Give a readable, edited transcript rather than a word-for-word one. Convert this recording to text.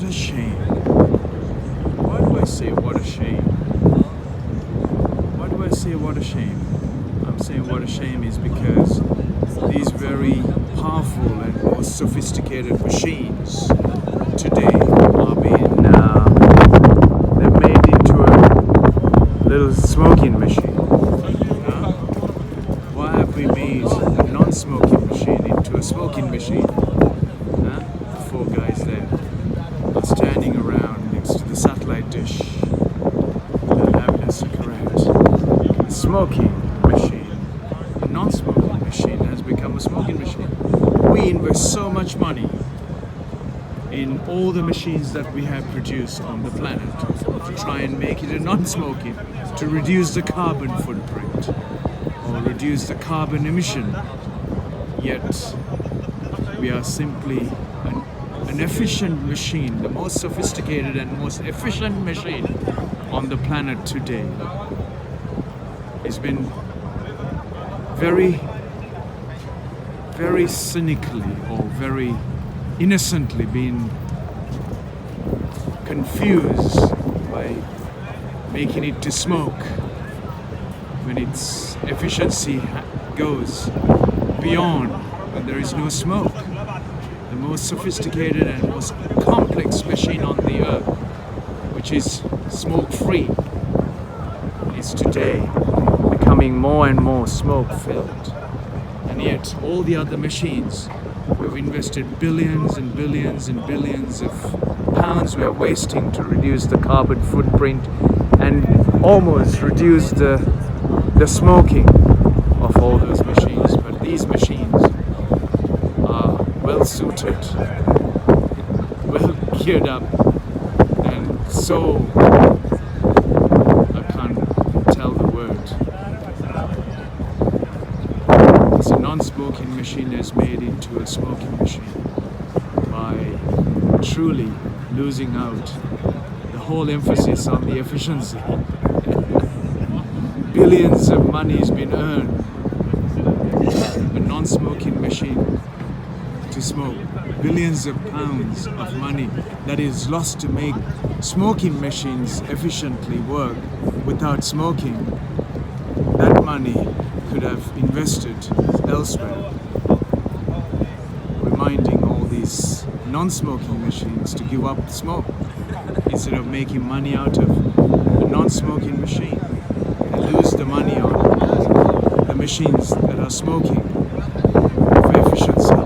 What a shame. Why do I say what a shame? Why do I say what a shame? I'm saying what a shame is because these very powerful and most sophisticated machines today are being they're made into a little smoking machine. Why have we made a non-smoking machine into a smoking machine? The four guys there are standing around next to the satellite dish and having a cigarette. A smoking machine, a non-smoking machine has become a smoking machine. We invest so much money in all the machines that we have produced on the planet to try and make it a non-smoking, to reduce the carbon footprint or reduce the carbon emission. Yet we are simply an efficient machine, the most sophisticated and most efficient machine on the planet today. It's been very cynically or very innocently being confused by making it to smoke when its efficiency goes beyond when there is no smoke. The most sophisticated and most complex machine on the earth, which is smoke-free, is today becoming more and more smoke-filled. And yet all the other machines, we've invested billions and billions and billions of pounds we're wasting to reduce the carbon footprint and almost reduce the smoking of all those machines. But these machines are well suited, well geared up, and so I can't tell the word. It's a non-smoking machine that's made into a smoking machine by truly losing out the whole emphasis on the efficiency. Billions of money has been earned. A non-smoking machine to smoke. Billions of pounds of money that is lost to make smoking machines efficiently work without smoking. That money could have invested elsewhere, reminding all these non-smoking machines to give up smoke instead of making money out of a non-smoking machine and lose the money on the machines that are smoking for efficiency.